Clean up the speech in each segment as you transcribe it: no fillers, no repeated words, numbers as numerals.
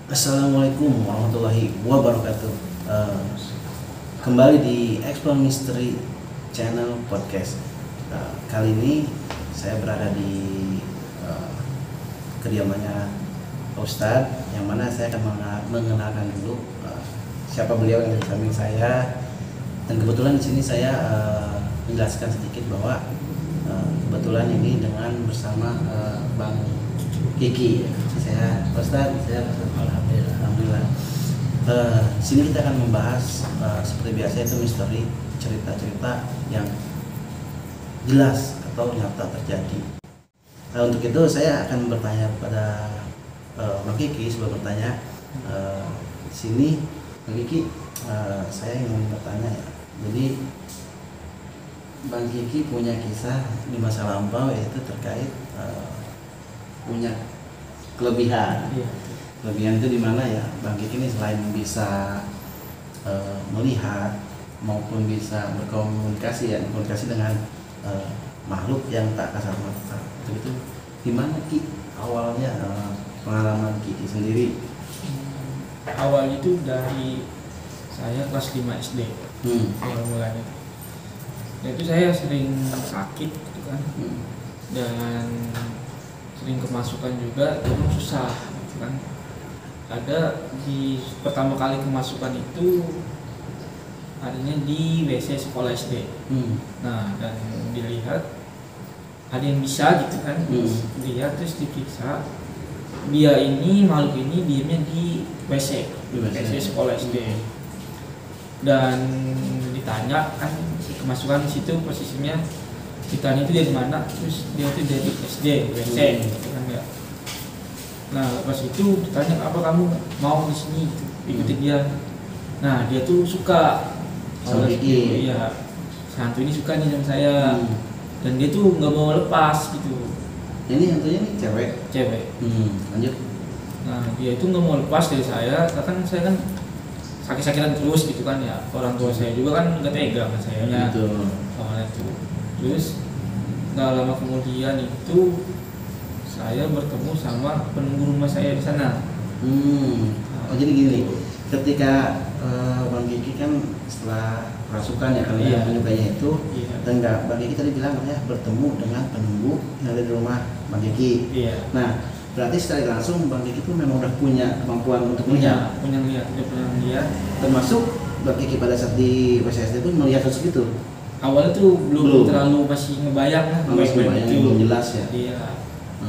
Assalamualaikum warahmatullahi wabarakatuh. Eh, Kembali di Explore Mystery Channel Podcast. Kali ini saya berada di kediamannya Pak Ustadz, yang mana saya akan mengenalkan dulu siapa beliau yang di samping saya. Dan kebetulan di sini saya menjelaskan sedikit bahwa kebetulan ini dengan bersama Bang Kiki. Saya Ustadz, Alhamdulillah. Sini kita akan membahas seperti biasa, itu misteri, cerita-cerita yang jelas atau nyata terjadi. Untuk itu saya akan bertanya kepada Bang Kiki. Sebelum bertanya, sini Bang Kiki, saya ingin bertanya ya. Jadi Bang Kiki punya kisah di masa lampau, yaitu terkait punya kelebihan. Iya. Kelebihan itu di mana ya, Bang Kiki ini selain bisa melihat maupun bisa berkomunikasi dengan makhluk yang tak kasat mata. Itu gimana Ki awalnya pengalaman Kiki sendiri? Awalnya itu dari saya kelas 5 SD. Awal mulanya. Itu saya sering sakit gitu kan. Dan sering kemasukan juga, itu susah gitu kan. Ada di pertama kali kemasukan itu adanya di WC sekolah SD. Nah, dan dilihat ada yang bisa gitu kan. Dilihat terus diperiksa, dia ini, makhluk ini diamnya di WC sekolah SD. Dan ditanya kan kemasukan di situ posisinya, ditanya itu dari mana, terus dia itu dari SD WC gitu kan ya. Nah pas itu ditanya, apa kamu mau di sini gitu, ikutin dia. Nah dia tuh suka Sama Kiki. Iya, hantu ini suka nih sama saya. Dan dia tuh nggak mau lepas gitu. Ini hantunya nih cewek. Lanjut. Nah dia itu nggak mau lepas dari saya, kan saya kan sakit-sakitan terus gitu kan ya. Orang tua saya juga kan nggak tega sama sayanya. Awalnya tuh. Terus nggak lama kemudian itu saya bertemu sama penunggu rumah saya di sana. Jadi gini, ketika Bang Kiki kan setelah kerasukan ya, karena yang penyukanya itu, dan Bang Kiki tadi bilang ya bertemu dengan penunggu yang ada di rumah Bang Kiki. Nah, berarti secara langsung Bang Kiki itu memang udah punya kemampuan untuk melihat. Punya lihat. Termasuk Bang Kiki pada saat di WSSD itu melihat sosok itu. Awalnya tuh belum terlalu, masih ngebayang lah, itu belum jelas ya. Iya.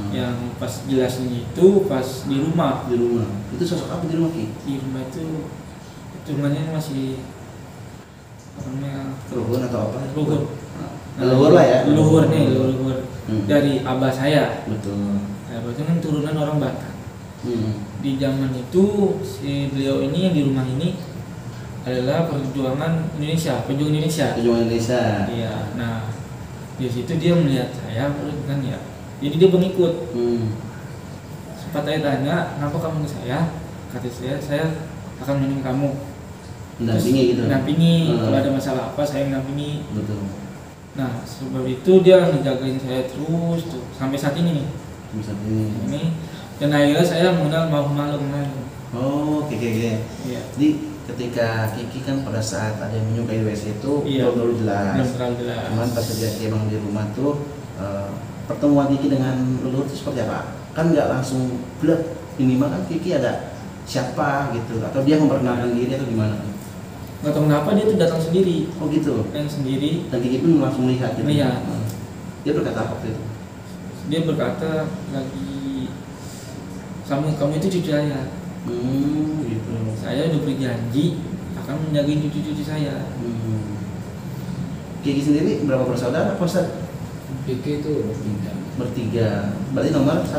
Yang pas jelasnya itu pas di rumah. Itu sosok apa di rumah Ki? Di rumah itu rumahnya masih apa namanya, Leluhur atau apa? Leluhur lah ya. Leluhur dari abah saya. Betul. Abah itu kan turunan orang Batak. Di zaman itu si beliau ini yang di rumah ini adalah pejuang Indonesia. Iya. Nah, di situ dia melihat saya kan ya. Jadi dia pengikut. Sempat saya tanya, kenapa kamu ke saya? Kata saya akan menemani kamu. Mendampingi. Kalau ada masalah apa, saya mendampingi. Betul. Nah, sebab itu dia ngejagain saya terus tuh sampai saat ini nih. Ini. Dan akhirnya saya mengenal makhluk lain. Oke. Iya. Jadi ketika Kiki kan pada saat ada yang menyukai WC itu belum terlalu jelas. Cuman pas dia emang di rumah tuh pertemuan Kiki dengan leluhur itu seperti apa? Kan nggak langsung blek, minimal kan Kiki ada siapa gitu, atau dia memperkenalkan diri atau gimana? Nggak tahu kenapa dia tuh datang sendiri. Oh gitu. Yang sendiri. Dan Kiki pun langsung lihat gitu. Iya. Dia berkata apa waktu itu? Dia berkata lagi, kamu itu cucu saya. Gitu. Saya udah berjanji akan menjagain cucu-cucu saya. Kiki sendiri berapa bersaudara, Pak Ustadz? Kiki itu Bertiga. Berarti nomor 1.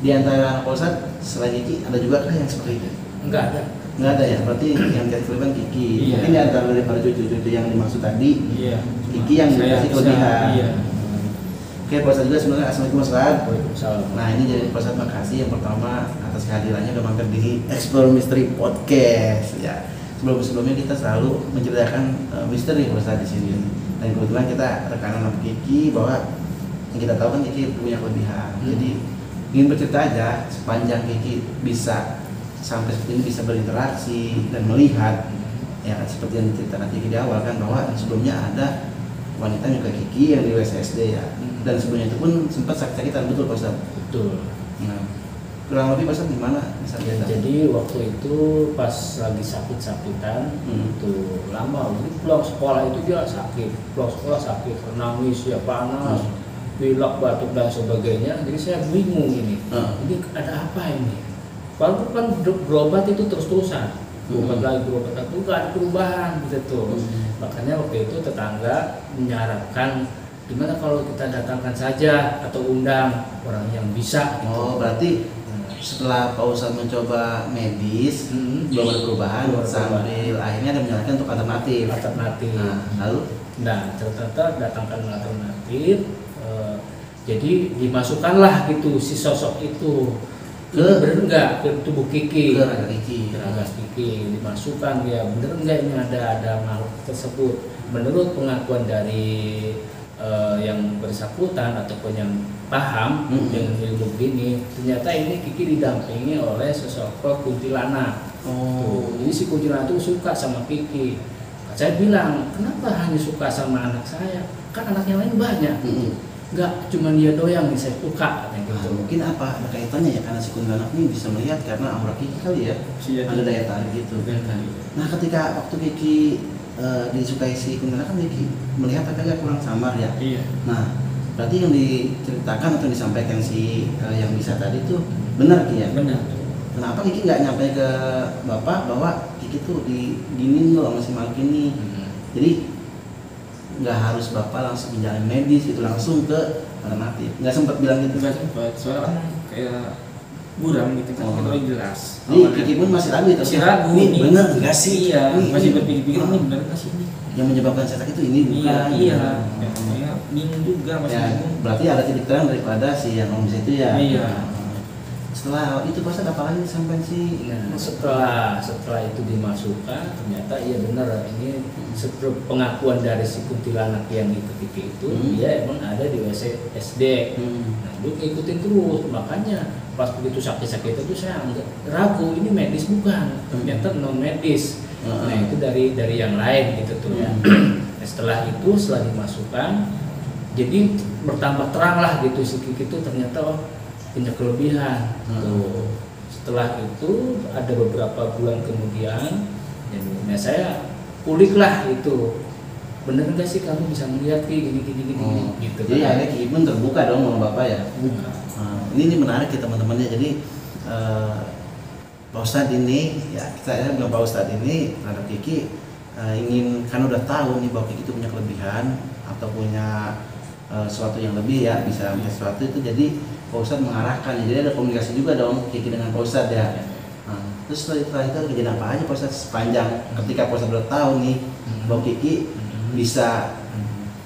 Di antara Pak Ustadz selain Kiki ada juga kah yang seperti itu? enggak ada. Nggak ada ya, berarti yang jadi kelebihan Kiki. Mungkin di antara daripada cucu-cucu yang dimaksud tadi, Kiki yang dikasih kelebihan. Oke, Pak Ustadz juga sebenarnya. Assalamualaikum Ustadz. Waalaikumsalam. Nah ini jadi Pak Ustadz, makasih yang pertama atas kehadirannya udah mampir di Explore Mystery Podcast ya. Sebelumnya kita selalu menceritakan misteri Pak Ustadz di sini. Dan kebetulan kita rekanan sama Kiki bahwa yang kita tahu kan Kiki punya kelebihan. Jadi ingin bercerita aja sepanjang Kiki bisa sampai seperti ini, bisa berinteraksi dan melihat ya kan, seperti yang diceritakan Kiki di awal kan, bahwa sebelumnya ada wanita yang ke Kiki yang di USSD ya, dan sebelumnya itu pun sempat sakit-sakitan, betul Pak Ustaz? Betul. Nah, kurang lebih Pak Ustaz gimana bisa cerita? Jadi waktu itu pas lagi sakit-sakitan itu lama, jadi pulang sekolah itu dia sakit, pulang sekolah sakit, nangis ya, panas, pilek, batuk dan sebagainya. Jadi saya bingung ini ada apa ini? Walaupun kan berobat itu terus-terusan, berobat lagi, itu nggak ada perubahan gitu. Makanya waktu itu tetangga menyarankan, gimana kalau kita datangkan saja atau undang orang yang bisa gitu. Oh, berarti setelah Pak Ustadz mencoba medis belum ada perubahan, sambil akhirnya ada menyarankan untuk alternatif. Nah, ternyata datangkan alternatif, jadi dimasukkanlah gitu si sosok itu bener enggak ke tubuh Kiki, ke raga Kiki dimasukkan, ya bener enggak ini ada makhluk tersebut. Menurut pengakuan dari yang bersangkutan ataupun yang paham dengan ilmu gini, ternyata ini Kiki didampingi oleh sosok kuntilanak. Jadi si kuntilanak itu suka sama Kiki. Saya bilang, kenapa hanya suka sama anak saya? Kan anak yang lain banyak. Enggak cuma dia doang nih saya suka gitu. Mungkin apa ada kaitannya ya, karena si kuntilanak ini bisa melihat karena aura Kiki kali ya, ada daya tarik gitu. Nah, ketika waktu Kiki disukai si kuntilanak kan Kiki melihat tapi agak kurang samar ya. Iya. Nah, berarti yang diceritakan atau disampaikan si yang bisa tadi tuh benar Ki ya? Benar. Kenapa Kiki nggak nyampe ke Bapak bahwa Kiki tuh diginin loh sama si makhluk ini? Jadi nggak harus Bapak langsung menjalani medis itu, langsung ke alternatif. Nggak sempat bilang gitu? Nggak sempat, soalnya kan kayak buram gitu kan, kita udah jelas. Jadi Kiki pun masih ragu itu. Masih ragu. Ini bener nggak sih? Iya, ini masih berpikir-pikir ini bener nggak sih ini? Yang menyebabkan saya sakit itu ini bukan? Iya. Ya, bingung juga masih Ya, bingung. berarti ada titik terang daripada si yang om itu ya. Iya. Setelah itu pas ada apa lagi sampai si? Nah, setelah itu dimasukkan, ternyata iya benar, ini seperti pengakuan dari si kuntilanak yang ikut itu, dia emang ada di USSD. Nah, lu ngikutin terus, makanya pas begitu sakit-sakit itu saya agak ragu, ini medis bukan, ternyata non medis. Nah, itu dari yang lain gitu tuh ya. Nah, setelah dimasukkan, jadi bertambah terang lah gitu si Kiki itu ternyata punya kelebihan. Tuh. Setelah itu ada beberapa bulan kemudian, ya saya kulik lah itu, bener nggak sih kamu bisa melihat gini gitu. Jadi akhirnya Kiki pun terbuka dong sama Bapak ya. Ini menarik ya teman-temannya. Jadi Pak Ustadz ini ya, saya bilang Pak Ustadz ini terhadap Kiki ingin, kan udah tahu nih bahwa Kiki itu punya kelebihan atau punya sesuatu yang lebih ya, bisa sesuatu itu, jadi Pak Ustadz mengarahkan, jadi ada komunikasi juga dong Kiki dengan Pak Ustadz ya. Terus setelah itu kejadian apa aja Pak Ustadz sepanjang ketika Pak Ustadz udah tahu nih bahwa Kiki bisa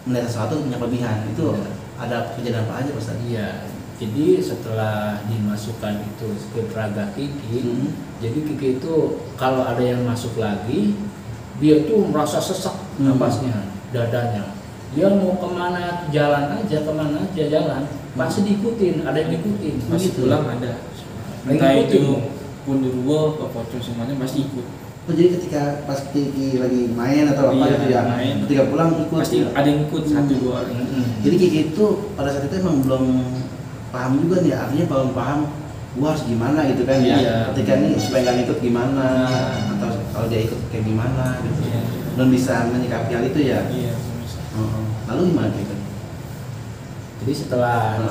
melihat sesuatu punya kelebihan, itu ada kejadian apa aja Pak Ustadz? Iya, jadi setelah dimasukkan itu ke raga Kiki, jadi Kiki itu kalau ada yang masuk lagi, dia tuh merasa sesak napasnya, dadanya. Dia mau kemana jalan aja, jalan, pasti diikutin, ada yang diikutin. Pasti pulang ada. Entah itu Pundurwo, ke Pocong semuanya pasti ikut. Oh, jadi ketika pas Kiki lagi main atau apa gitu ya, ketika pulang ikut. Pasti ada yang ikut, 1-2 orang. Jadi Kiki itu pada saat itu emang belum paham juga nih, artinya belum paham gua harus gimana gitu kan ya. Ketika nih supaya nggak ikut gimana, atau kalau dia ikut kayak gimana gitu. Belum bisa menyikapi hal itu ya. Iya. Lalu gimana gitu? Jadi setelah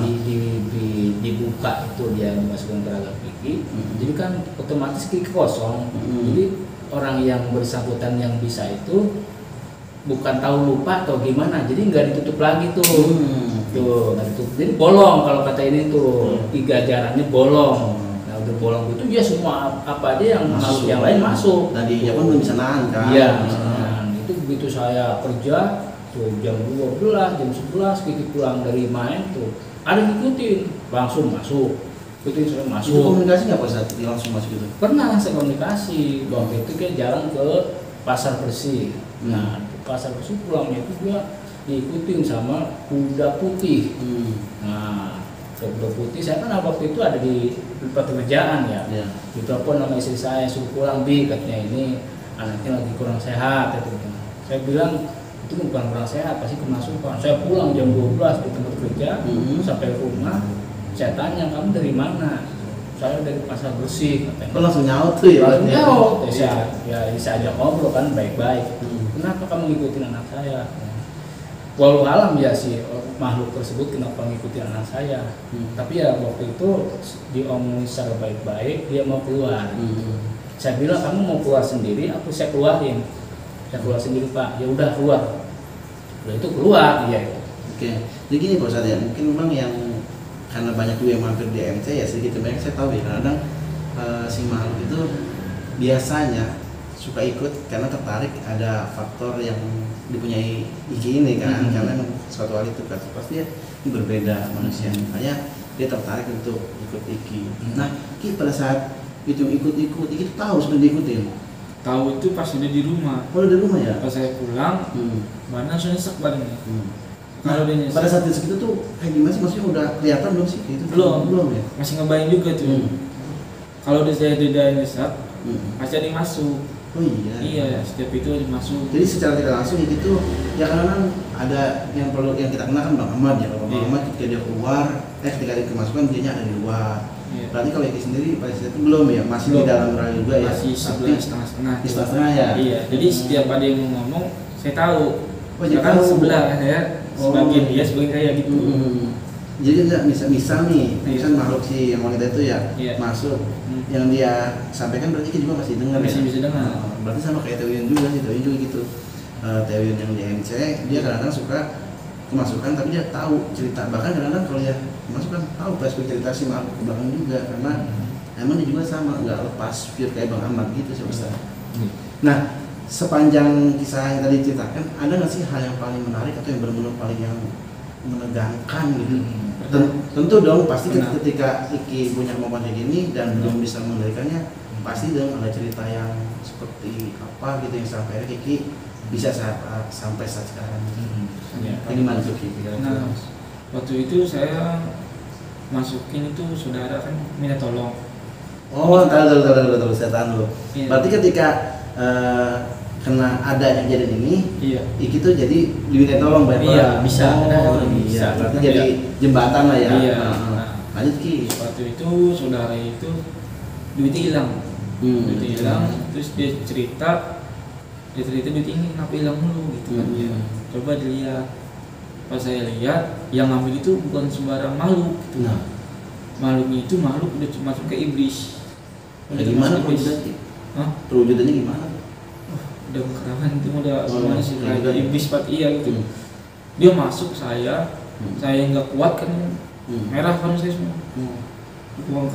dibuka itu dia dimasukkan ke raga Kiki, jadi kan otomatis Kiki kosong. Jadi orang yang bersangkutan yang bisa itu bukan tahu lupa atau gimana, jadi nggak ditutup lagi tuh. Tuh nggak ditutup, jadi bolong kalau kata ini tuh, 3 jalannya bolong. Nah udah bolong itu dia semua apa aja yang masuk, yang lain masuk. Tadinya pun belum bisa nahan kan? Iya, itu begitu saya kerja tuh jam 12, jam 11 Kiki pulang dari main tuh ada yang ngikutin, langsung masuk, ikutin saya masuk. Itu komunikasi nggak Pak saat dia langsung masuk gitu? Pernah saya komunikasi, waktu itu kayak jalan ke Pasar Bersih. Nah Pasar Bersih pulangnya itu dia diikutin sama kuda putih. Nah Dokter Putih, saya kan waktu itu ada di tempat kerjaan ya. Ditelepon sama istri saya, suruh pulang Bi, katanya ini anaknya lagi kurang sehat. Gitu. Saya bilang itu bukan kurang sehat, pasti kemasukan. Saya pulang jam 12 di tempat kerja, sampai rumah, saya tanya kamu dari mana? Saya dari Pasar Bersih. Katanya. Langsung nyaut tuh ya? Langsung nyaut. Saya ajak ngobrol kan baik-baik. Kenapa kamu ngikutin anak saya? Walau alam ya sih makhluk tersebut kenapa ngikutin anak saya, tapi ya waktu itu diomongin secara baik-baik dia mau keluar. Saya bilang kamu mau keluar sendiri, saya keluarin. Saya keluar sendiri Pak, ya udah keluar. Udah itu keluar dia. Oke, jadi gini Pak Ustadz ya, mungkin memang yang karena banyak juga yang mampir di MC ya sedikit banyak saya tahu ya kadang si makhluk itu biasanya suka ikut karena tertarik ada faktor yang dipunyai Iki ini kan, karena suatu hal itu kan pasti ini berbeda manusia, makanya dia tertarik untuk ikut Iki. Nah, Iki pada saat itu ikut-ikut, Iki tahu sudah diikutin. Tahu itu pas udah di rumah. Oh, di rumah ya? Pas saya pulang, mana sudah nyesek badannya. Kalau dia nyesek. Pada saat itu tuh kayak gimana sih? Maksudnya udah kelihatan belum sih? Itu belum ya? Masih ngebayang juga tuh. Kalau saya udah nyesek, pasti ada yang masuk. Oh iya. Iya, setiap itu ada masuk. Jadi secara tidak langsung itu ya karena ada yang perlu yang kita kenal kan Bang Ahmad ya. Bang Ahmad ketika dia keluar, ketika dia kemasukan dia ada di luar. Berarti kalau Iki sendiri pada saat itu belum ya, masih di dalam rel juga ya. Masih setengah-setengah. Setengah ya. Iya. Jadi setiap ada yang ngomong, saya tahu. Oh, jadi kan sebelah saya, sebagian dia, sebagian saya gitu. Jadi enggak misal nih, misal makhluk si yang wanita itu ya masuk, yang dia sampaikan berarti kita juga masih dengar masih ya? Bisa dengar. Berarti sama kayak Teoyun juga sih, Teoyun juga gitu. Teoyun yang di MC dia kadang-kadang suka kemasukan tapi dia tahu cerita, bahkan kadang-kadang kalau dia kemasukan tahu perspektif cerita si makhluk ke belakang juga, karena emang dia juga sama, nggak lepas pure kayak Bang Ahmad gitu sih Ustaz. Nah, sepanjang kisah yang tadi ceritakan, ada nggak sih hal yang paling menarik atau yang benar-benar paling yang menegangkan gitu? Tentu dong, pasti ketika Iki punya kemampuan kayak gini dan belum bisa mengendalikannya, pasti dong ada cerita yang seperti apa gitu yang sampai akhirnya Iki bisa sampai saat sekarang. Gimana tuh Ki? Nah, waktu itu saya masukin itu saudara kan minta tolong. Oh, tahu saya tahu dulu. Iya. Berarti ketika kena ada yang jadi ini, Iki tuh jadi diminta tolong bayar. Iya, bisa. Bisa. Berarti jadi jembatan lah ya. Iya. Lanjut Ki. Waktu itu saudara itu duitnya hilang. Duitnya hilang, terus dia cerita duit ini kenapa hilang mulu gitu kan dia. Coba dilihat. Pas saya lihat, yang ngambil itu bukan sembarang makhluk gitu. Makhluknya itu makhluk udah masuk ke iblis. Gimana perwujudannya? Perwujudannya gimana? Udah kekeraman itu udah gimana sih kayak iblis iya gitu. Dia masuk saya nggak kuat kan, merah kan saya semua. Keluar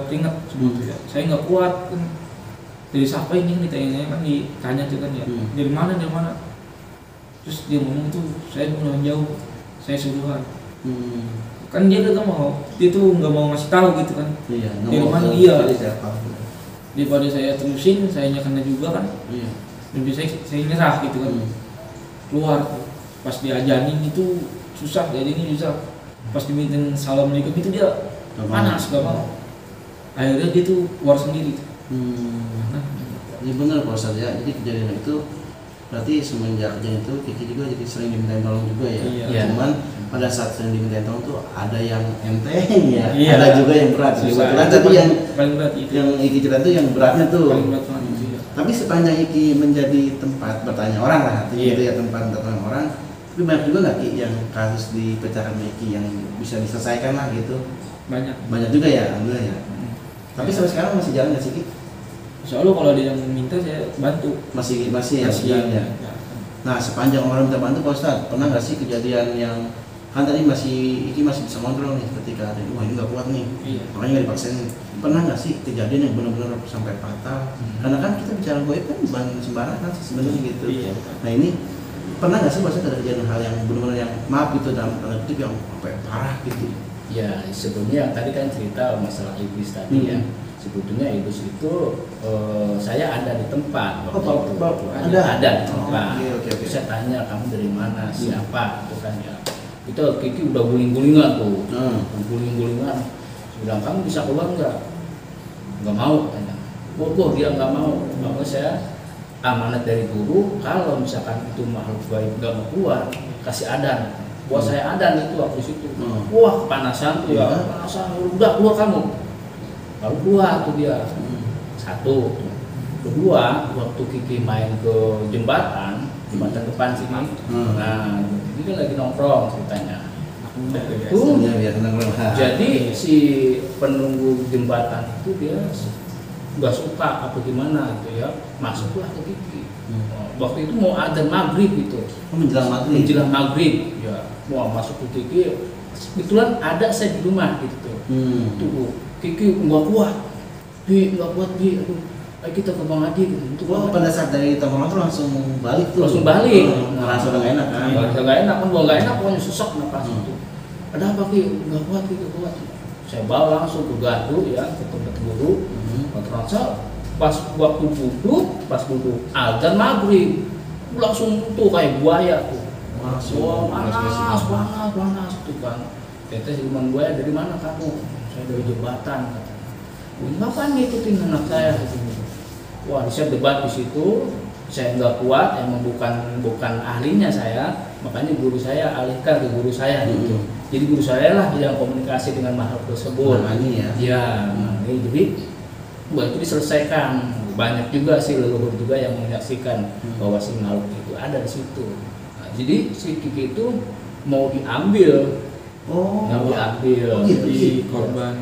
keringat semua tuh ya. Saya nggak kuat kan. Dari siapa ini yang ditanya kan, ditanya tuh kan ya. Dari mana? Terus dia ngomong tuh, saya udah jauh, saya suruhan. Kan dia nggak mau, dia tuh nggak mau ngasih tahu gitu kan. Iya. Dari mana dia? Daripada saya terusin, saya kena juga kan. Iya. Lebih saya nyerah gitu kan. Keluar, pas diajanin itu susah, diajanin susah. Pas dimintain assalamualaikum itu dia panas, gak mau. Akhirnya dia tuh keluar sendiri. Ini benar Pak Ustadz ya, jadi kejadian itu berarti semenjak kejadian itu Kiki juga jadi sering dimintain tolong juga ya. Cuman pada saat sering dimintain tolong tuh ada yang enteng ya, ada juga yang berat. Kebetulan tadi yang paling berat itu. Yang Iki cerita tuh yang beratnya tuh. Paling berat itu ya. Tapi sepanjang Iki menjadi tempat bertanya orang lah, artinya itu ya tempat bertanya orang. Tapi banyak juga nggak Ki yang kasus dipecahkan Iki yang bisa diselesaikan lah gitu? Banyak juga ya, alhamdulillah ya. Tapi sampai sekarang masih jalan nggak sih Ki? Soalnya kalau dia yang minta saya bantu. Masih ya. Nah, sepanjang orang minta bantu Pak Ustadz, pernah nggak sih kejadian yang kan tadi Iki masih bisa kontrol nih ketika ada wah ini nggak kuat nih, makanya nggak dipaksain. Pernah nggak sih kejadian yang benar-benar sampai patah? Karena kan kita bicara goib kan bukan sembarangan sih sebenarnya gitu. Nah ini pernah nggak sih Pak Ustadz ada kejadian hal yang benar-benar yang maaf gitu dalam tanda kutip yang sampai parah gitu? Ya sebelumnya tadi kan cerita masalah iblis tadi ya. Sebetulnya iblis itu saya ada di tempat waktu itu. Ada di tempat. Okay. Saya tanya kamu dari mana, siapa, itu kan ya. kita Kiki udah guling-gulingan tuh, guling-gulingan. Bilang kamu bisa keluar nggak mau katanya. Kok dia nggak mau, maka saya amanat dari guru kalau misalkan itu makhluk gaib nggak mau keluar kasih adan. Wah saya adan itu waktu situ. Wah kepanasan tuh ya, kepanasan. Udah keluar kamu. Lalu keluar tuh dia. Satu. Kedua, waktu Kiki main ke jembatan depan sini. Nah, ini kan lagi nongkrong ceritanya. Itu jadi si penunggu jembatan itu dia nggak suka apa gimana gitu ya, masuklah ke Kiki. Waktu itu mau adzan maghrib gitu, menjelang maghrib ya, mau masuk ke Kiki. Kebetulan ada saya di rumah gitu. Tuh Kiki nggak kuat, aduh, ayo kita ke Bang Adi gitu. Pada saat dari tongkrongan tuh langsung balik tuh. Ngerasa udah nggak enak kan? Nggak enak kan, nggak enak pokoknya sesak napas itu. Ada apa Ki? Nggak kuat gitu, kuat. Saya bawa langsung ke gardu ya, ke tempat guru. Terasa pas waktu duduk azan maghrib langsung tuh kayak buaya tuh. Panas tuh kan. Kata siluman buaya, dari mana kamu? Saya dari jembatan katanya. Ngapain ngikutin anak saya? Wah, saya debat di situ. Saya nggak kuat, emang bukan ahlinya saya, makanya guru saya alihkan ke guru saya gitu. Jadi guru saya lah yang komunikasi dengan makhluk tersebut. Jadi itu diselesaikan. Banyak juga sih leluhur juga yang menyaksikan bahwa si makhluk itu ada di situ. Nah, jadi si Kiki itu mau diambil, di korban.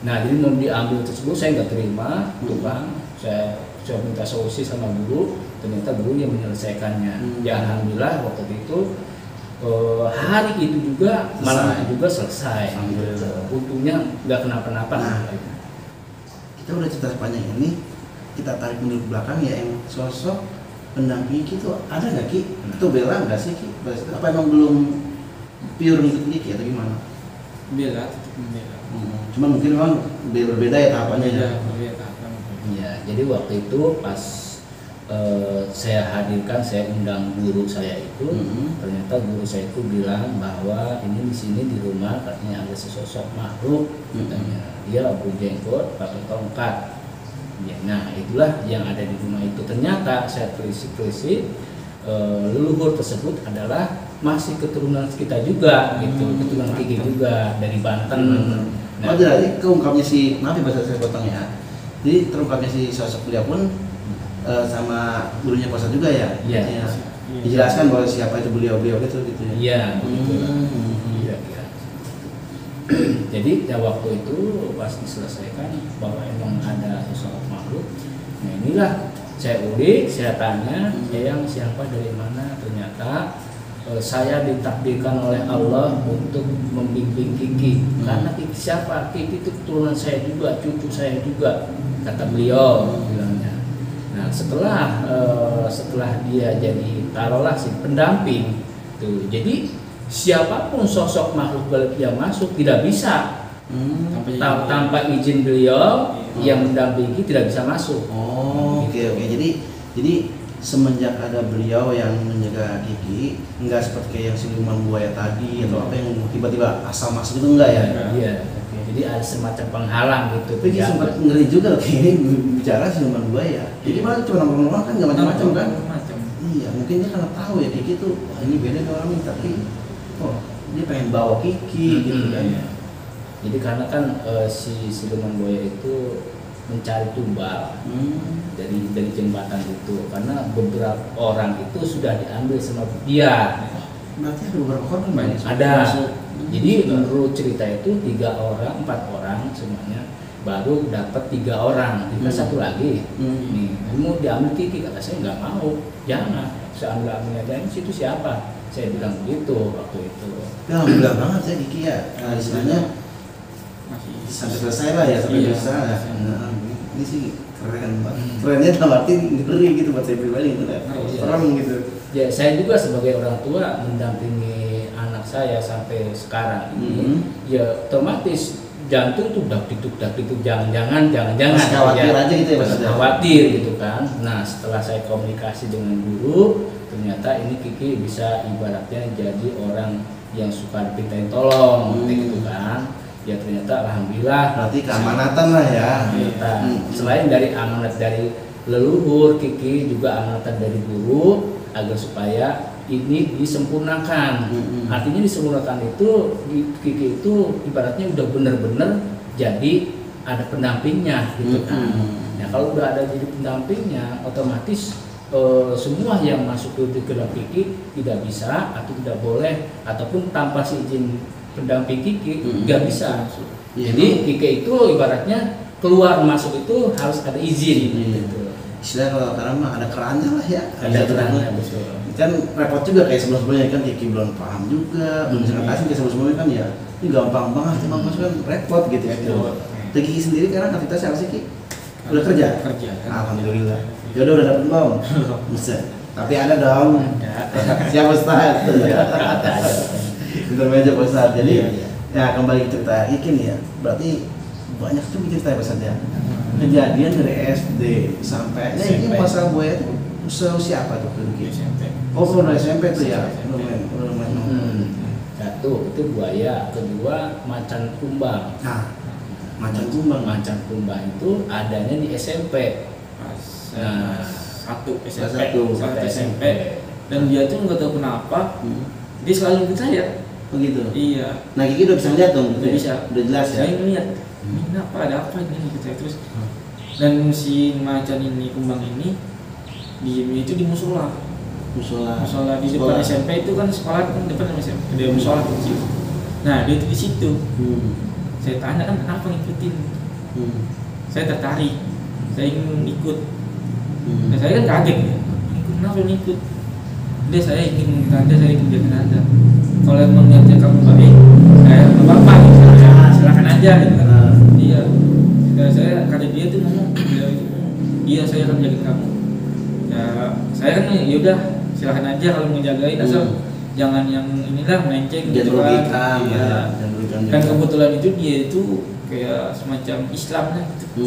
Nah, jadi mau diambil tersebut saya nggak terima, tukang. Saya minta solusi sama guru, ternyata guru yang menyelesaikannya. Ya alhamdulillah waktu itu hari itu juga malam itu juga selesai. Untungnya nggak kenapa-napa. Nah, kita udah cerita sepanjang ini, kita tarik mundur ke belakang ya, yang sosok pendamping itu ada nggak Ki? Itu Bella nggak sih Ki? Apa emang belum pure ngikut Ki atau gimana? Bella, tetap membela. Cuma mungkin memang berbeda ya tahapannya ya. Ya, jadi waktu itu pas saya hadirkan, saya undang guru saya itu, ternyata guru saya itu bilang bahwa ini di sini di rumah katanya ada sesosok makhluk, katanya dia berjenggot, pakai tongkat. Ya, nah itulah yang ada di rumah itu. Ternyata saya telisik leluhur tersebut adalah masih keturunan kita juga, gitu, keturunan Kiki juga dari Banten. Nah, jadi keungkapnya si, maaf ya bahasa saya potong ya. Jadi terungkapnya si sosok beliau pun sama gurunya Posa juga ya. Iya. Dijelaskan bahwa siapa itu beliau gitu ya. Iya, begitu. Iya. Jadi ya waktu itu pas diselesaikan bahwa emang ada sosok makhluk. Nah inilah saya ulik, saya tanya, yang siapa dari mana? Ternyata saya ditakdirkan oleh Allah untuk membimbing Kiki. Karena Kiki siapa? Kiki itu keturunan saya juga, cucu saya juga, kata beliau bilangnya. Nah setelah dia jadi taruhlah si pendamping tuh. Jadi siapapun sosok makhluk gaib yang masuk tidak bisa tanpa izin beliau yang mendampingi tidak bisa masuk. Oke. Jadi semenjak ada beliau yang menjaga Kiki, enggak seperti yang siluman buaya tadi atau apa yang tiba-tiba asal masuk itu enggak ya? Iya. Jadi ada semacam penghalang gitu. Tapi sempat ngeri juga ini bicara siluman buaya. Jadi malah cuma nongkrong kan nggak macam-macam kan? Iya, mungkin dia karena tahu ya Kiki tuh ini beda dengan orang ini, tapi dia pengen bawa Kiki gitu kan. Jadi karena kan si siluman buaya itu mencari tumbal dari jembatan itu, karena beberapa orang itu sudah diambil sama dia. Berarti ada beberapa korban banyak. Ada. Jadi menurut cerita itu 3 orang, 4 orang semuanya, baru dapat 3 orang, tinggal satu lagi. Nih, mau diambil Kiki, kata saya nggak mau, jangan. Saya ambil aja, ini situ siapa? Saya bilang begitu waktu itu. Ya alhamdulillah banget ya Kiki ya. Istilahnya sampai selesai lah ya, sampai bisa. Ini sih keren banget. Kerennya dalam arti ngeri gitu buat saya pribadi gitu kan. Serem gitu. Ya saya juga sebagai orang tua mendampingi anak saya sampai sekarang ini, ya otomatis jantung tuh dak dituk jangan-jangan khawatir aja gitu ya Mas. Khawatir gitu kan. Nah setelah saya komunikasi dengan guru, ternyata ini Kiki bisa ibaratnya jadi orang yang suka dimintain tolong gitu kan. Ya ternyata alhamdulillah berarti keamanatan lah ya. Selain dari amanat dari leluhur, Kiki juga amanatan dari guru agar supaya ini disempurnakan. Artinya disempurnakan itu Kiki itu ibaratnya udah bener-bener jadi ada pendampingnya gitu kan. Nah kalau udah ada jadi pendampingnya, otomatis semua yang masuk ke dalam Kiki tidak bisa atau tidak boleh ataupun tanpa izin pendamping Kiki nggak bisa. Jadi Kiki itu ibaratnya keluar masuk itu harus ada izin. Gitu. Istilah kalau sekarang mah ada kerannya lah ya. Ada kerannya, betul. Kan repot juga kayak sebelum-sebelumnya kan Kiki belum paham juga, belum bisa ngatasin kayak sebelum-sebelumnya kan ya ini gampang banget cuma kan repot gitu. Kiki sendiri sekarang aktivitas apa sih Ki? Udah kerja? Kerja. Alhamdulillah. Jodoh udah dapet belum? Bisa. Tapi ada dong. Siapa Ustaz? Ada. Intermeja Pak Ustaz. Jadi ya kembali ke cerita Kiki nih ya. Berarti banyak tuh cerita ya Pak Ustaz ya. Kejadian dari SD sampai ini masalah buaya itu usia apa tuh Kiki? SMP. Oh, dari SMP tuh ya. Satu itu buaya, kedua macan kumbang. Nah, macan kumbang itu adanya di SMP. Nah, satu SMP. Dan dia tuh nggak tahu kenapa dia selalu ikut saya. Begitu. Iya. Nah Kiki udah bisa lihat dong. Udah bisa. Udah jelas ya. Saya ngeliat ini kenapa, ada apa ini gitu ya. Terus dan si macan ini, kumbang ini diemnya itu di musola di depan SMP itu kan, sekolah kan depan SMP, dia musola kecil. Nah dia itu di situ. Saya tanya kan kenapa ngikutin. Saya tertarik, saya ingin ikut. Nah saya kan kaget ya, kenapa ngikut? Saya ingin Anda, saya ingin jaga Anda. Kalau emang niatnya kamu baik, saya nggak apa-apa, silakan aja gitu kan. Iya. Saya kata dia tuh ngomong, iya saya akan jaga kamu. Ya saya kan yaudah silakan aja kalau mau jagain, asal jangan yang inilah melenceng gitu kan. Iya. Dan kebetulan itu dia itu kayak semacam Islam lah gitu,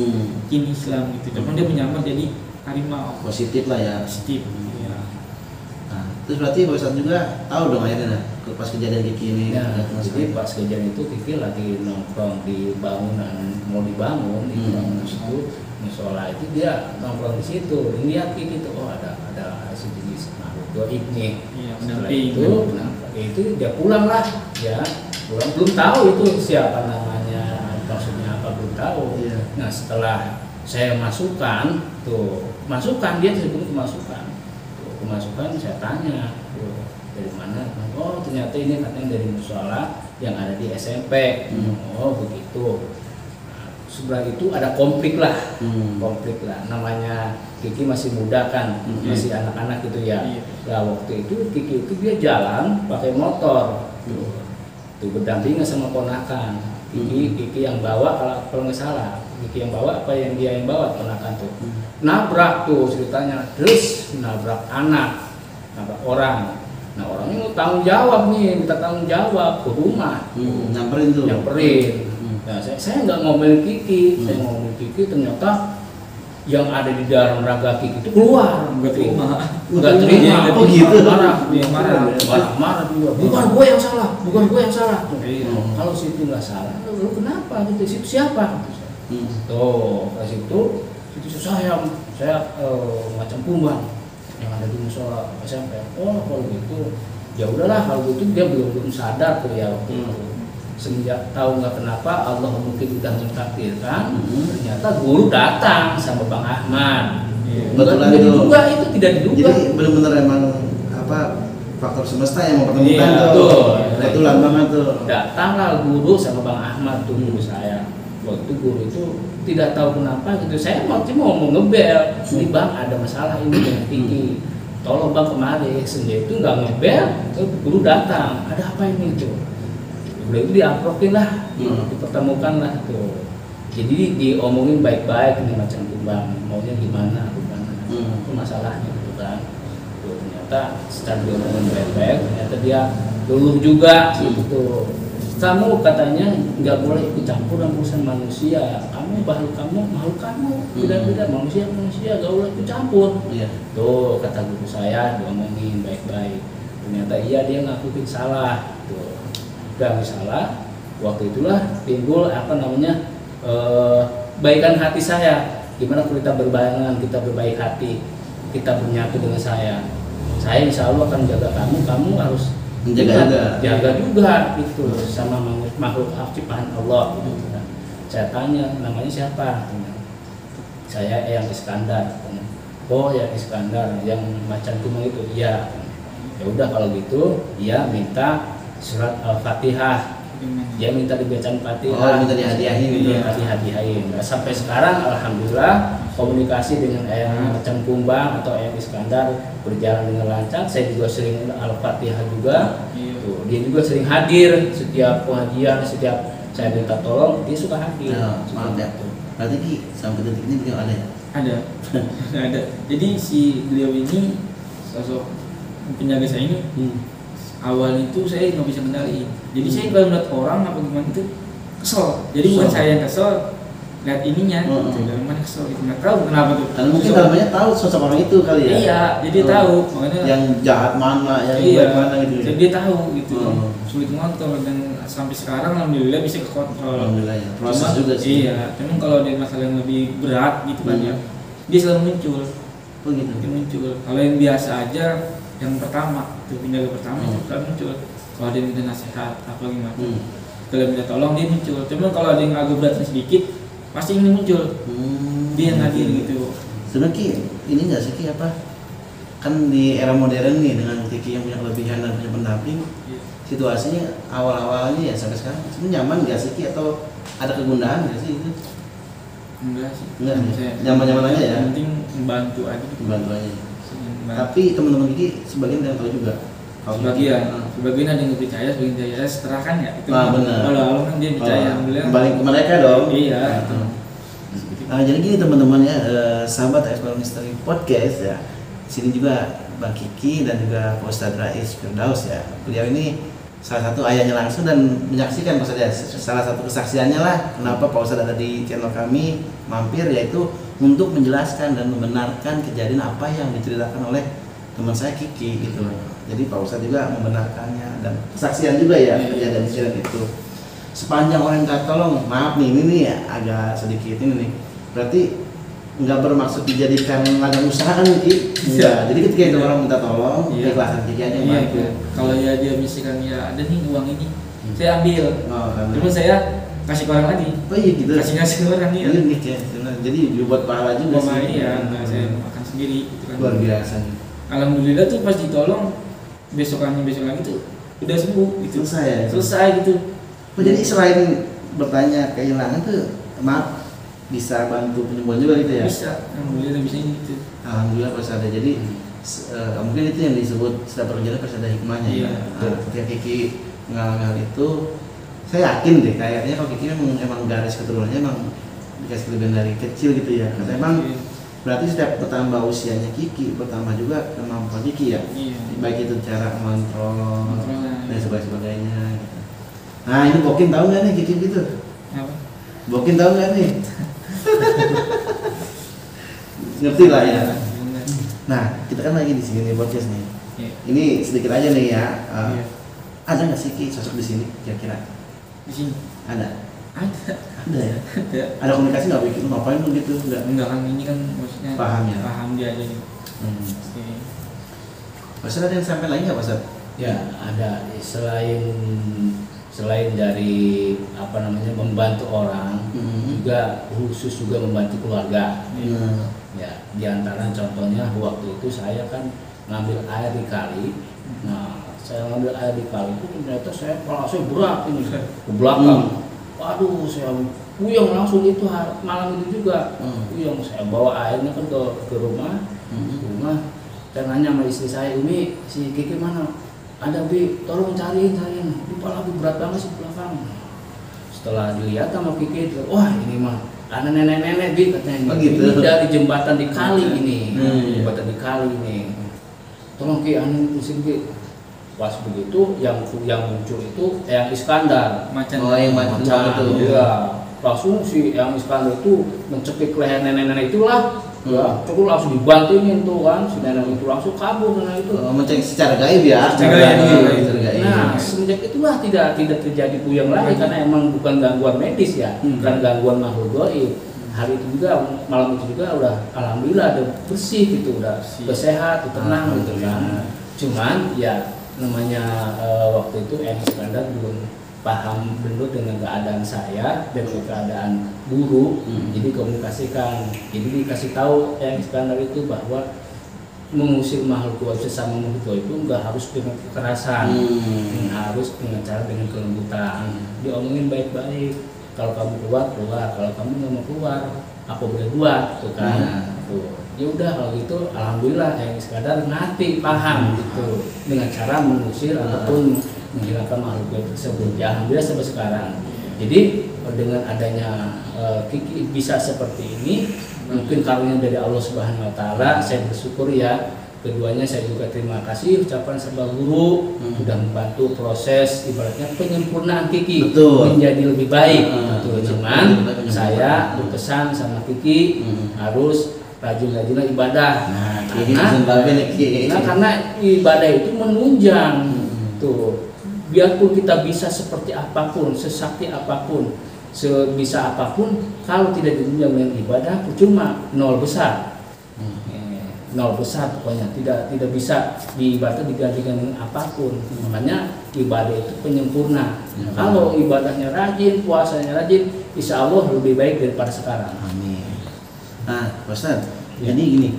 Jin Islam gitu. Cuman dia menyamar jadi harimau. Positif lah ya. Positif. Iya. Nah, terus berarti Pak Ustadz juga tahu dong akhirnya pas kejadian Kiki ini. Ya, jadi pas kejadian itu Kiki lagi nongkrong di bangunan, mau dibangun di bangunan situ, musola itu dia nongkrong di situ. Lihat Kiki itu, oh ada sejenis makhluk gaib nih. Iya, setelah itu dia pulang lah, ya pulang belum tahu itu siapa namanya, maksudnya apa belum tahu. Iya. Nah setelah saya masukkan dia disebut kemasukan, saya tanya dari mana? Oh ternyata ini katanya dari musola yang ada di SMP. Oh begitu. Nah, sebelah itu ada konflik lah, namanya Kiki masih muda kan, masih anak-anak gitu ya. Nah waktu itu Kiki itu dia jalan pakai motor, tuh berdampingan sama ponakan. Kiki yang bawa, kalau nggak salah Kiki yang bawa apa yang dia yang bawa, ponakan tuh nabrak tuh ceritanya, terus nabrak nabrak orang. Nah orangnya mau tanggung jawab nih, minta tanggung jawab ke rumah, nyamperin. Nah saya nggak ngomelin Kiki, saya ngomongin Kiki, ternyata yang ada di dalam raga Kiki itu keluar, nggak terima, oh gitu, marah juga, bukan gue yang salah. Kalau situ nggak salah, lu kenapa gitu, situ siapa? Tuh ke situ saya macam kumbang yang ada di musola SMP. Oh kalau gitu ya udahlah, kalau gitu dia belum sadar tuh ya waktu itu. Semenjak tahu nggak kenapa Allah mungkin udah mentakdirkan, ternyata guru datang sama Bang Ahmad. Betulan itu tidak diduga. Jadi benar-benar emang faktor semesta yang mempertemukan tuh. Betulan banget tuh. Datanglah guru sama Bang Ahmad tuh, guru saya. Waktu guru itu tidak tahu kenapa gitu, saya mau ngebel, ini Bang ada masalah ini dengan Kiki, tolong Bang kemari. Senja itu nggak ngebel, guru datang, ada apa ini tuh? Udah itu diamprokin lah, dipertemukan lah tuh. Jadi diomongin baik-baik ini macam kumbang, maunya gimana, itu masalahnya gitu kan. Tuh, ternyata setelah diomongin baik-baik, ternyata dia luluh juga gitu tuh. Kamu katanya nggak boleh ikut campur dalam urusan manusia. Kamu makhluk kamu beda-beda, manusia nggak boleh ikut campur. Tuh kata guru saya, diomongin baik-baik. Ternyata iya, dia ngakuin salah. Tuh gak salah. Waktu itulah timbul baikan hati saya. Gimana kalau kita berbayangan, kita berbaik hati, kita bernyatu dengan saya insya Allah akan jaga kamu harus jaga juga gitu sama makhluk ciptaan Allah gitu. Saya tanya namanya siapa, saya Eyang Iskandar. Oh ya Iskandar yang macan kumbang itu. Iya. Ya udah kalau gitu dia minta surat Al-Fatihah, dia minta dibacaan Fatihah, minta dihadiahin gitu. Iya, dihadiahin. Nah, sampai sekarang alhamdulillah komunikasi dengan Eyang Macan Kumbang atau Eyang Iskandar berjalan dengan lancar. Saya juga sering Al-Fatihah juga. Tuh, dia juga sering hadir setiap pengajian, setiap saya minta tolong dia suka hadir. Maaf ya. Berarti Ki sampai detik ini beliau ada ya? Ada. Ada. Jadi si beliau ini sosok penjaga saya ini. Awal itu saya nggak bisa kendaliin. Jadi saya kalau melihat orang apa gimana itu kesel. Jadi bukan saya yang kesel, lihat ininya. Dalam mana kesel gitu. Nggak tahu kenapa tuh. Karena mungkin dalamnya tahu sosok orang itu kali ya. Iya, jadi tahu. Makanya yang jahat mana, yang baik mana gitu. Jadi dia tahu gitu. Sulit ngontrol dan sampai sekarang alhamdulillah bisa kekontrol. Alhamdulillah ya. Proses juga sih. Iya. Cuman kalau dia masalah yang lebih berat gitu kan ya, dia selalu muncul. Oh gitu. Dia muncul. Kalau yang biasa aja, yang pertama itu penjaga pertama itu selalu muncul. Kalau dia minta nasihat apa gimana, kalau minta tolong dia muncul. Cuman kalau ada yang agak berat sedikit pasti ini muncul. Dia yang hadir gitu. Sebenarnya Ki, ini nggak sih Ki apa? Kan di era modern nih dengan Ki yang punya kelebihan dan punya pendamping, situasinya awal-awalnya ya sampai sekarang sebenarnya nyaman nggak sih Ki atau ada kegundahan nggak sih itu? Enggak sih. Nyaman-nyaman aja ya. Yang penting membantu aja. Membantu aja. Tapi teman-teman Kiki sebagian yang tahu juga. Sebagian ada yang percaya, sebagian percaya setelah kan ya itu. Benar. Kalau Allah kan dia percaya, alhamdulillah. Kembali ke mereka dong. Iya. Jadi gini teman-teman ya, sahabat Explore Mystery Podcast ya. Sini juga Bang Kiki dan juga Pak Ustadz Rais Firdaus ya. Beliau ini salah satu ayahnya langsung dan menyaksikan Pak Ustadz, salah satu kesaksiannya lah kenapa Pak Ustadz ada di channel kami mampir, yaitu untuk menjelaskan dan membenarkan kejadian apa yang diceritakan oleh teman saya Kiki gitu. Jadi Pak Ustadz juga membenarkannya dan kesaksian juga ya kejadian itu. Sepanjang orang minta tolong, maaf nih ini nih ya agak sedikit ini nih. Berarti nggak bermaksud dijadikan ladang usaha kan Kiki? Enggak. Jadi ketika itu orang minta tolong, ikhlasan Kiki aja yang bantu. Kalau ya dia misalkan ya ada nih uang ini, saya ambil. Cuma saya kasih ke orang lagi. Oh iya gitu. Kasih ke orang ya. Unik ya. Jadi buat pahala juga sih. Iya, saya makan sendiri gitu kan. Luar biasa nih. Alhamdulillah tuh pas ditolong besok lagi tuh udah sembuh gitu. Selesai gitu. Oh, jadi selain bertanya kehilangan tuh maaf bisa bantu penyembuhan juga gitu ya? Bisa, alhamdulillah bisa gitu. Alhamdulillah pas ada. Jadi mungkin itu yang disebut setiap perjalanan pasti ada hikmahnya ya. Ketika Kiki mengalami hal itu, saya yakin deh kayaknya kalau Kiki emang garis keturunannya emang dikasih kelebihan dari kecil gitu ya. Karena emang berarti setiap bertambah usianya Kiki, bertambah juga kemampuan Kiki ya. Baik itu cara mengontrol dan sebagainya. Gitu. Nah ini Bokin tahu nggak nih Kiki gitu? Apa? Bokin tahu nggak nih? Ngerti lah ya. Nah kita kan lagi di sini podcast nih. Ini sedikit aja nih ya. Ada nggak sih Ki sosok di sini kira-kira? Di sini ada. Ada ya. Ada komunikasi nggak bikin ngapain tuh gitu? Enggak kan ini kan maksudnya paham ya. Paham dia aja nih. Pasal ada yang sampai lagi nggak Pasal? Ya ada, selain dari apa namanya membantu orang, juga khusus juga membantu keluarga. Ya diantara contohnya waktu itu saya kan ngambil air di kali. Nah saya ngambil air di kali itu ternyata saya berat ini ke belakang. Waduh saya puyeng langsung itu malam itu juga. Puyeng, saya bawa airnya kan ke rumah. Saya nanya sama istri saya, Umi si Kiki mana? Ada Bi, tolong cariin. Lupa lagi berat banget sih belakang. Setelah dilihat sama Kiki, wah ini mah ada nenek-nenek Bi katanya. Ini dari jembatan di kali ini. Jembatan di kali ini. Tolong Ki, anu pusing Ki. Pas begitu yang muncul itu Eyang Iskandar. Yang macan itu. Iya. Langsung si Eyang Iskandar itu mencekik leher nenek-nenek itulah. Ya, cukup langsung dibantingin tuh kan, si nenek itu langsung kabur nenek itu. Mencari secara gaib ya. Secara gaib. Nah, semenjak itulah tidak terjadi puyeng lagi karena emang bukan gangguan medis ya, bukan gangguan makhluk gaib. Hari itu juga malam itu juga udah alhamdulillah udah bersih gitu, udah sehat, tenang gitu kan. Cuman ya namanya waktu itu Eyang Iskandar belum paham benar dengan keadaan saya dan keadaan guru, jadi komunikasikan, jadi dikasih tahu Eyang Iskandar itu bahwa mengusir makhluk gaib sesama makhluk gaib itu nggak harus dengan kekerasan, harus dengan cara dengan kelembutan, diomongin baik-baik. Kalau kamu keluar, kalau kamu nggak mau keluar, apa boleh buat, tuh kan? Tuh. Ya udah kalau gitu, alhamdulillah Eyang Iskandar ngerti, paham gitu dengan cara mengusir ataupun menghilangkan makhluk gaib tersebut. Ya alhamdulillah sampai sekarang. Jadi dengan adanya Kiki bisa seperti ini, mungkin karunia dari Allah Subhanahu Wa Taala. Saya bersyukur ya. Keduanya saya juga terima kasih ucapan sama guru sudah membantu proses ibaratnya penyempurnaan Kiki menjadi lebih baik. Cuman saya berpesan sama Kiki harus rajin-rajin ibadah. Karena ibadah itu menunjang tuh. Biarpun kita bisa seperti apapun, sesakti apapun, sebisa apapun, kalau tidak ditunjang dengan ibadah, percuma, nol besar. Nol besar pokoknya, tidak bisa ibadah digantikan dengan apapun. Makanya ibadah itu penyempurna. Kalau ibadahnya rajin, puasanya rajin, insya Allah lebih baik daripada sekarang. Amin. Nah, Ustaz, jadi gini,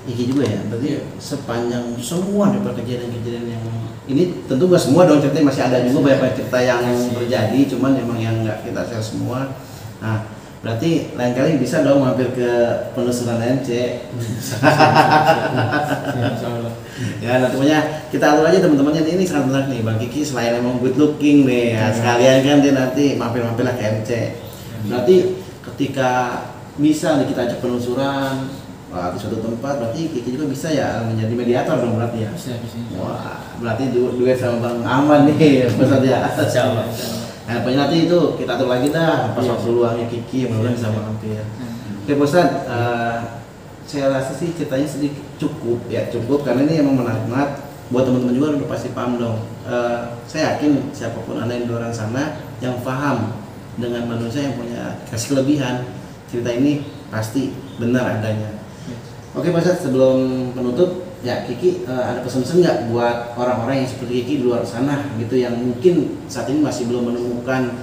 Iki juga ya, berarti sepanjang semua daripada kejadian-kejadian yang ini tentu nggak semua dong ceritanya, masih ada juga banyak cerita yang terjadi, cuman memang yang nggak kita share semua. Nah, berarti lain kali bisa dong mampir ke penelusuran MC. Ya, nah temannya kita atur aja teman-temannya, ini sangat menarik nih Bang Kiki, selain emang good looking nih, ya, sekalian kan dia nanti mampir-mampir lah ke MC. Berarti ketika bisa nih kita ajak penelusuran di suatu tempat, berarti Kiki juga bisa ya menjadi mediator dong berarti ya. Bisa. Wah, berarti duet sama Bang Aman nih, Ustaz ya. Insyaallah. Nah, pokoknya nanti itu kita atur lagi dah pas waktu luangnya Kiki, mudah-mudahan bisa mampir. Oke, Ustaz, saya rasa sih ceritanya sedikit cukup karena ini emang menarik banget buat teman-teman juga udah pasti paham dong. Saya yakin siapapun Anda yang di luar sana yang paham dengan manusia yang punya kasih kelebihan, cerita ini pasti benar adanya. Oke Pak Ustadz, sebelum penutup ya Kiki ada pesan-pesan nggak buat orang-orang yang seperti Kiki di luar sana gitu yang mungkin saat ini masih belum menemukan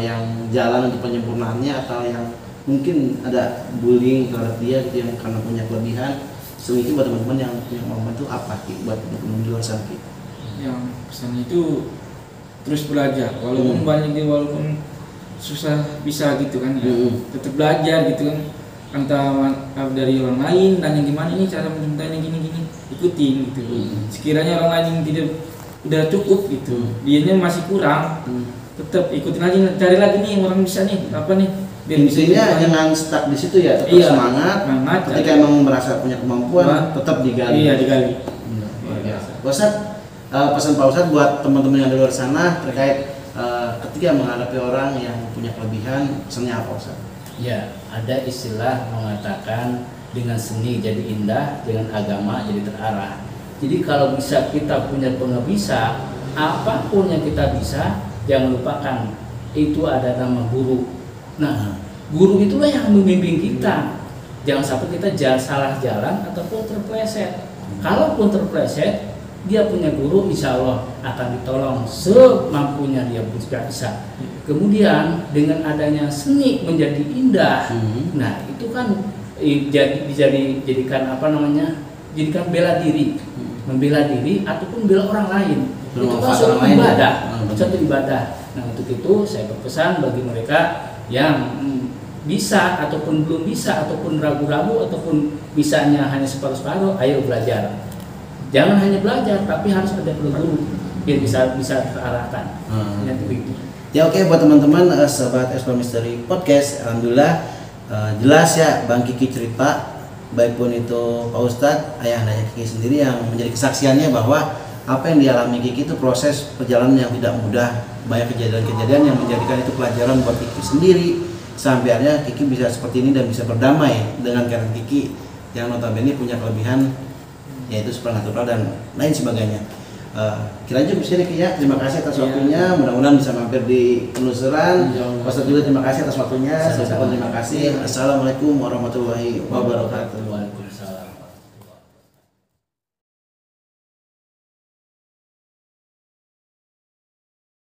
yang jalan untuk penyempurnaannya, atau yang mungkin ada bullying terhadap dia gitu yang karena punya kelebihan. Sedikit buat teman-teman yang punya kemampuan itu apa Kiki buat teman-teman di luar sana Kiki? Yang pesan itu terus belajar walaupun walaupun susah bisa gitu kan ya, tetap belajar gitu kan. Entah dari orang lain tanya gimana ini cara mencintainya gini-gini, ikutin gitu. Sekiranya orang lain yang tidak udah cukup gitu, dianya masih kurang, tetap ikutin lagi, cari lagi nih yang orang bisa nih apa nih. Intinya jangan stuck di situ ya, tetap semangat. Ketika emang merasa punya kemampuan, tetap digali. Iya, digali. Ustaz, pesan Pak Ustaz buat teman-teman yang di luar sana terkait ketika menghadapi orang yang punya kelebihan, pesannya apa Ustaz? Ya, ada istilah mengatakan dengan seni jadi indah, dengan agama jadi terarah. Jadi kalau bisa kita punya pengabisa, apapun yang kita bisa, jangan lupakan itu ada nama guru. Nah, guru itulah yang membimbing kita. Jangan sampai kita salah jalan ataupun terpleset. Kalaupun terpleset, dia punya guru, insya Allah akan ditolong semampunya dia bisa. Kemudian dengan adanya seni menjadi indah, nah itu kan jadikan apa namanya? Jadikan bela diri, membela diri ataupun bela orang lain. Itu kan suatu ibadah, suatu ibadah. Nah untuk itu saya berpesan bagi mereka yang bisa ataupun belum bisa ataupun ragu-ragu ataupun bisanya hanya separuh-separuh, ayo belajar. Jangan hanya belajar, tapi harus ada guru biar bisa terarahkan. Ya oke, buat teman-teman sahabat Explore Mystery Podcast, alhamdulillah jelas ya Bang Kiki cerita, baik pun itu Pak Ustadz, ayah andanya Kiki sendiri yang menjadi kesaksiannya bahwa apa yang dialami Kiki itu proses perjalanan yang tidak mudah, banyak kejadian-kejadian yang menjadikan itu pelajaran buat Kiki sendiri sampai akhirnya Kiki bisa seperti ini dan bisa berdamai dengan karakter Kiki yang notabene punya kelebihan yaitu supernatural dan lain sebagainya. Kira aja bisa Kiki ya, terima kasih atas waktunya, mudah-mudahan bisa mampir di penelusuran. Ustadz juga terima kasih atas waktunya, saya ucapkan terima kasih. Assalamualaikum warahmatullahi wabarakatuh. Waalaikumsalam.